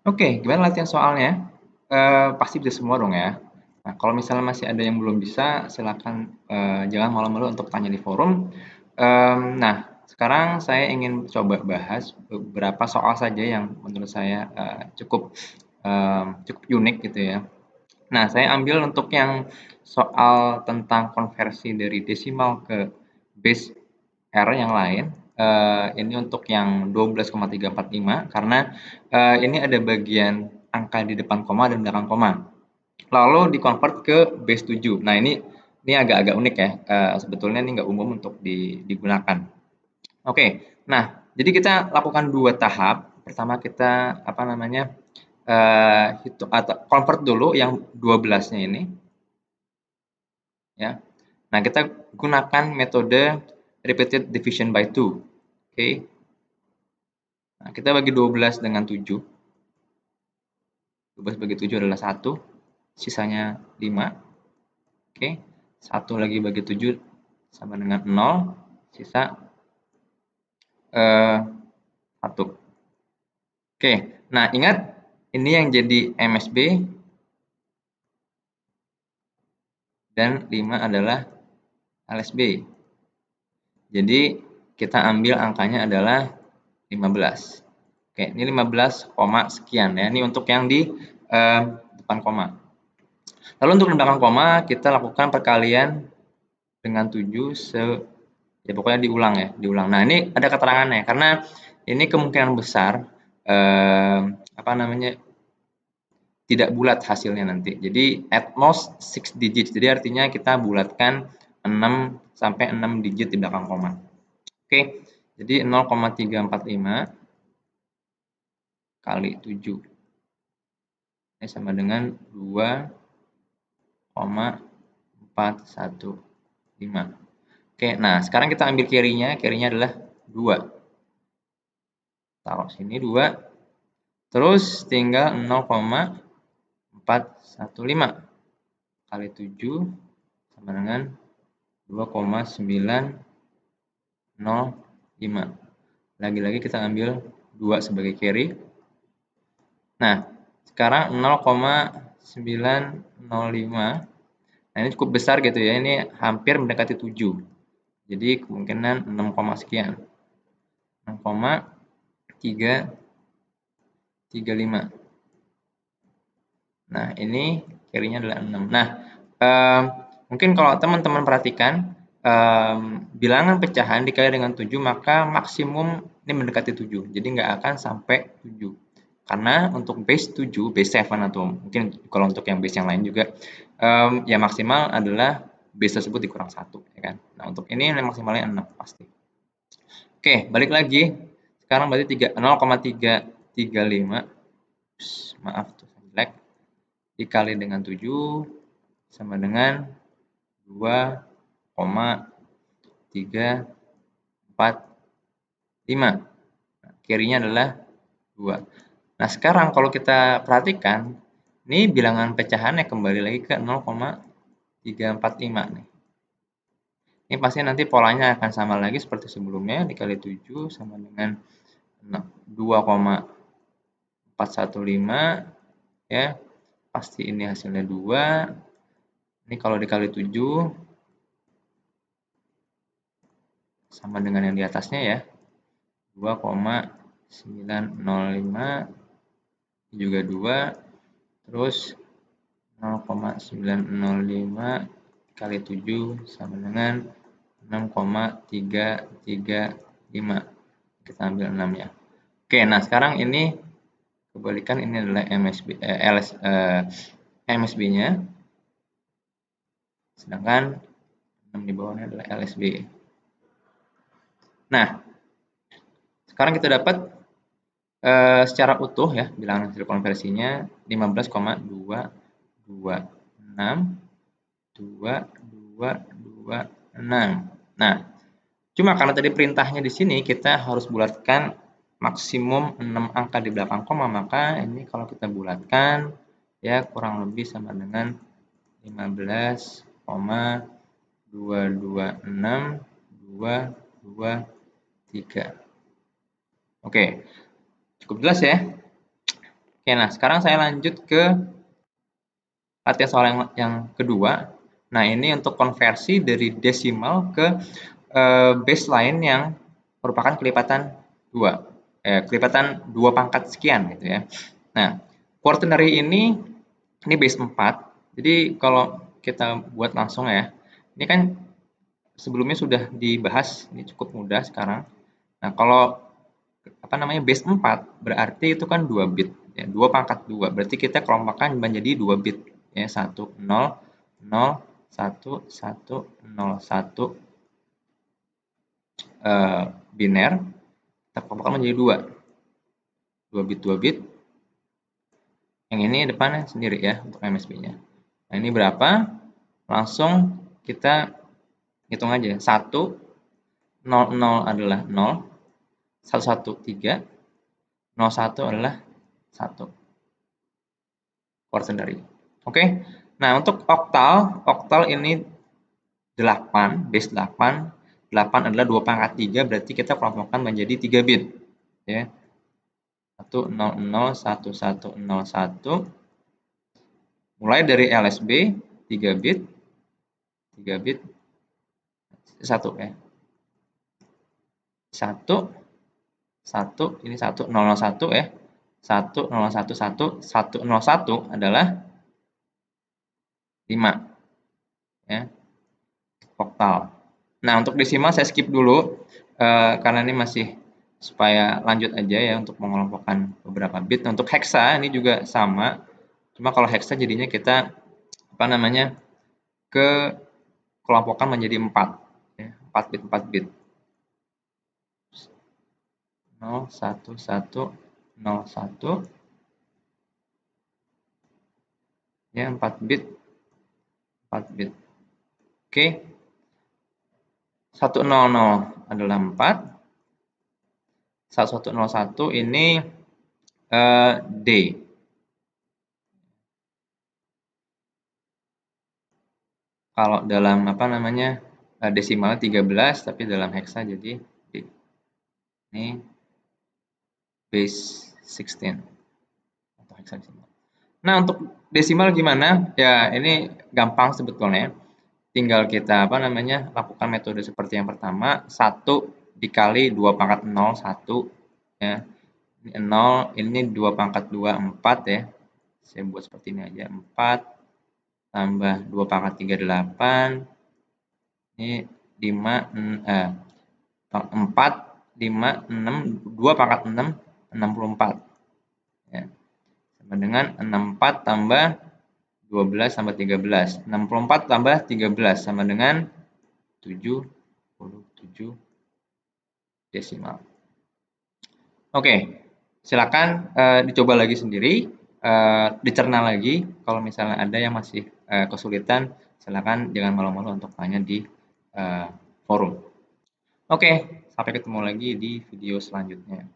Oke, gimana latihan soalnya? Pasti bisa semua dong ya. Nah, kalau misalnya masih ada yang belum bisa, silakan jangan malu-malu untuk tanya di forum. Nah, sekarang saya ingin coba bahas beberapa soal saja yang menurut saya cukup unik gitu ya. Nah, saya ambil untuk yang soal tentang konversi dari desimal ke base R yang lain. Ini untuk yang 12,345 karena ini ada bagian angka di depan koma dan belakang koma. Lalu di-convert ke base 7. Nah, ini agak-agak unik ya. Sebetulnya ini nggak umum untuk digunakan. Oke, nah jadi kita lakukan dua tahap. Pertama kita apa namanya hitung atau convert dulu yang 12-nya ini, ya. Nah kita gunakan metode repeated division by 2. Oke. Nah, kita bagi 12 dengan 7. 12 bagi 7 adalah 1, sisanya 5. Oke. 1 lagi bagi 7 sama dengan 0, sisa 1. Oke, nah ingat ini yang jadi MSB dan 5 adalah LSB. Jadi kita ambil angkanya adalah 15. Oke, ini 15, sekian ya. Ini untuk yang di depan koma. Lalu untuk di belakang koma kita lakukan perkalian dengan 7 ya pokoknya diulang ya, diulang. Nah, ini ada keterangannya karena ini kemungkinan besar apa namanya tidak bulat hasilnya nanti. Jadi at most 6 digits. Jadi artinya kita bulatkan 6 sampai 6 digit di belakang koma. Oke. Jadi 0,345 kali 7 ini sama dengan 2,415. Oke, nah sekarang kita ambil carry-nya. Carry-nya adalah 2. Taruh sini 2. Terus tinggal 0,415 kali 7 sama dengan 2,905. Lagi-lagi kita ambil 2 sebagai carry. Nah, sekarang 0,905. Nah, ini cukup besar gitu ya. Ini hampir mendekati 7. Jadi kemungkinan 6, sekian. 6,335. Nah, ini carry-nya adalah 6. Nah, mungkin kalau teman-teman perhatikan bilangan pecahan dikali dengan 7 maka maksimum ini mendekati 7. Jadi nggak akan sampai 7. Karena untuk base 7, base 7 atau mungkin kalau untuk yang base yang lain juga ya maksimal adalah base tersebut dikurang 1 ya kan. Nah, untuk ini maksimalnya 6 pasti. Oke, balik lagi. Sekarang berarti 0,335. Maaf tuh jelek. Dikali dengan 7 sama dengan 2,345. Nah, carry-nya adalah 2. Nah, sekarang kalau kita perhatikan, ini bilangan pecahannya kembali lagi ke 0,345 nih. Ini pasti nanti polanya akan sama lagi seperti sebelumnya, dikali 7 sama dengan 2,415 ya. Pasti ini hasilnya 2. Ini kalau dikali 7 sama dengan yang di atasnya ya. 2,905 juga 2. Terus 0,905 kali 7 sama dengan 6,335. Kita ambil 6 ya. Oke, nah sekarang ini kebalikan, ini adalah MSB-nya. Sedangkan 6 di bawahnya adalah LSB. Nah, sekarang kita dapat secara utuh ya bilangan hasil konversinya 15,226. Nah, cuma karena tadi perintahnya di sini kita harus bulatkan maksimum 6 angka di belakang koma, maka ini kalau kita bulatkan ya kurang lebih sama dengan 15,226,223. Oke, cukup jelas ya. Oke, nah sekarang saya lanjut ke latihan soal yang kedua. Nah, ini untuk konversi dari desimal ke baseline yang merupakan kelipatan 2. Kelipatan 2 pangkat sekian gitu ya. Nah, quaternary ini base 4. Jadi kalau kita buat langsung ya. Ini kan sebelumnya sudah dibahas, ini cukup mudah sekarang. Nah, kalau base 4 berarti itu kan 2 bit ya, 2 pangkat 2. Berarti kita kelompokkan menjadi 2 bit ya, 1 0 0 1 1 0 1 biner kita kelompokkan menjadi 2 bit 2 bit. Yang ini depannya sendiri ya untuk MSB-nya. Nah, ini berapa? Langsung kita hitung aja. 1 0 0 adalah 0, 1 1 3, 0 1 adalah 1. Quaternary. Oke. Nah, untuk oktal ini 8, base 8. 8 adalah 2 pangkat 3, berarti kita kelompokkan menjadi 3 bit. Ya. 1 0 0 1 1 0 1. Mulai dari LSB 3 bit 1 ya. 1 1 ini 1 0 0 1 ya. 1 0 1 1 1 0 1 adalah 5 ya. Oktal. Nah, untuk desimal saya skip dulu karena ini masih supaya lanjut aja ya untuk mengelompokkan beberapa bit. Nah, untuk hexa ini juga sama. Cuma kalau hexa jadinya kita ke kelompokkan menjadi 4 ya, 4 bit 4 bit. 0 1 1 0 1 ya, 4 bit 4 bit. Oke. 1 0 0 adalah 4. 1 1 0 1 ini D. Kalau dalam desimalnya 13, tapi dalam hexa jadi D. Ini base 16 atau hexadecimal. Nah, untuk desimal gimana? Ya, ini gampang sebetulnya. Tinggal kita lakukan metode seperti yang pertama, 1 dikali 2 pangkat 0, 1 ya. Ini 0, ini 2 pangkat 2, 4 ya. Saya buat seperti ini aja, 4 tambah 2 pangkat 3, 8. Ini 4, 5, 6, 2 pangkat 6, 64. Ya. Sama dengan 64 tambah 12 tambah 13. 64 tambah 13 sama dengan 77 desimal. Oke, silakan dicoba lagi sendiri, dicerna lagi. Kalau misalnya ada yang masih kesulitan, silakan jangan malu-malu untuk tanya di forum. Oke, sampai ketemu lagi di video selanjutnya.